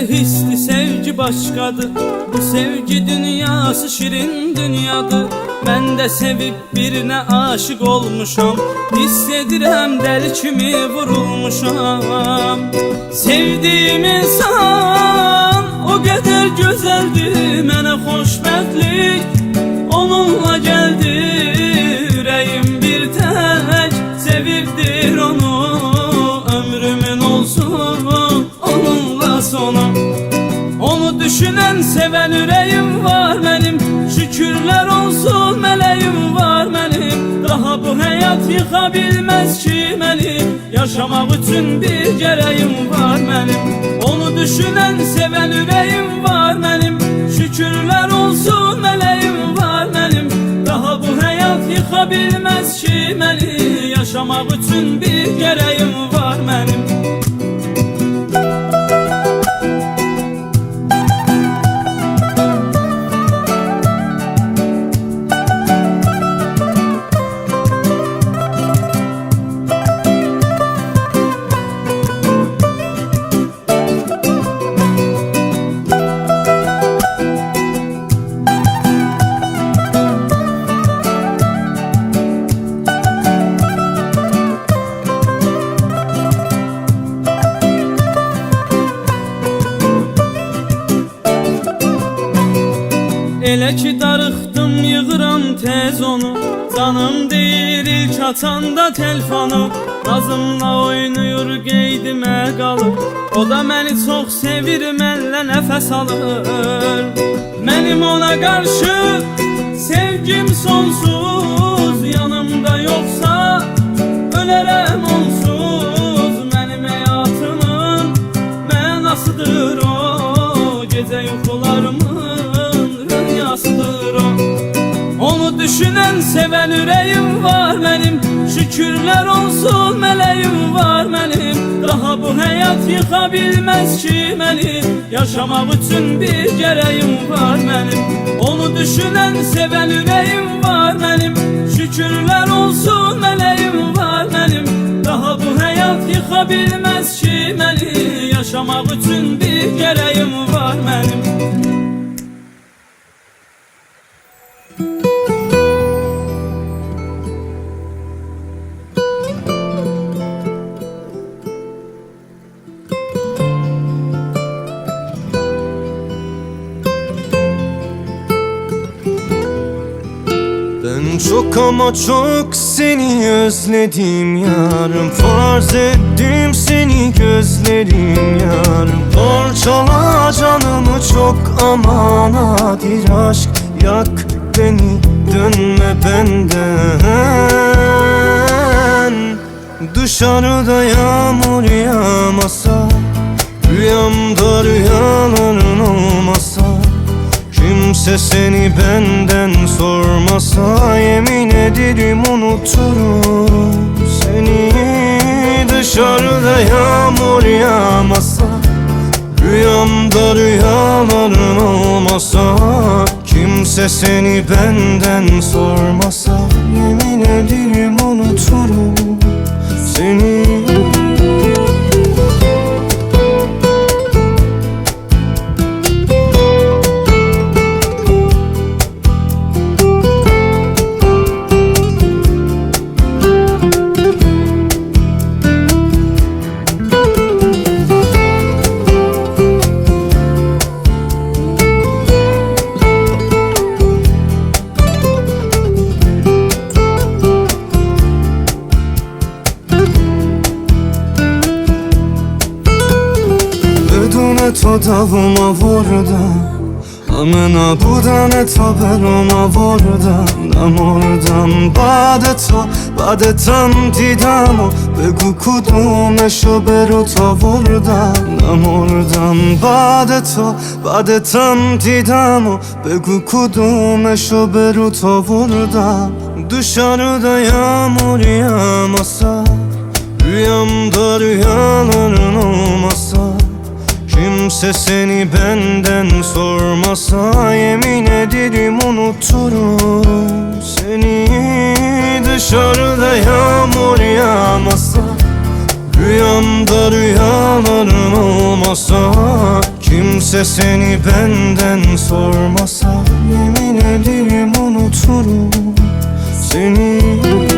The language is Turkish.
hisli sevgi başkadır. Bu sevgi dünyası şirin dünyadır. Ben de sevip birine aşık olmuşam. Hissedirəm deli kimi vurulmuşam. Sevdiğim insan o kadar güzeldi, mənə xoşbəxtlik onunla geldi. Yüreğim bir tek sevibdir onu. Ömrümün olsun onunla sonu. Onu düşünen seven yüreğim var benim. Şükürler olsun meleğim var benim. Daha bu hayat yıkabilmez ki beni. Yaşamak için bir gereğim var benim. Onu düşünen seven yüreğim var benim. Şükürler olsun meleğim var benim. Daha bu hayat yıkabilmez ki beni. Yaşamak için bir gereğim var benim. Elə ki darıxdım yığıram tez onu. Canım deyir ilk açanda telefonu. Nazımla oynayır qeydimə qalır. O da məni çox sevir, mənlə nəfəs alır. Mənim ona qarşı sevgim sonsuz. Yanımda yoxsa ölərəm onsuz. Mənim həyatımın mənasıdır o. Gecə yuxularımın rüyasıdır o. Onu düşünen seven yüreğim var benim. Şükürler olsun meleğim var benim. Daha bu hayat yıkabilmez ki beni. Yaşamak için bir gereğim var benim. Onu düşünen seven yüreğim var benim. Şükürler olsun meleğim var benim. Daha bu hayat yıkabilmez ki beni. Yaşamak için bir gereğim var benim. Ben çok ama çok seni özledim yarım. Farz ettim seni gözlerim yarım. Parçala canımı çok aman nadir aşk. Yak beni dönme benden. Dışarıda yağmur yağmasa, rüyamda rüyaların olmasa, kimse seni benden sormasa, yemin ederim unuturum seni. Dışarıda yağmur yağmasa, rüyamda rüyaların olmasa, kimse seni benden sormasa, yemin ederim unuturum seni. To davuma vurdum, amena budane to beroma vurdum. Dam oradan badetam didamo. Begu kudumeşo beru to vurdum. Dam oradan badetam didamo. Begu kudumeşo beru to vurdum. Dışarıda yağmur yağmasa, rüyamda rüyaların olmasa, kimse seni benden sormasa, yemin ederim unuturum seni. Dışarıda yağmur yağmasa, rüyamda rüyaların olmasa, Kimse seni benden sormasa, yemin ederim unuturum seni.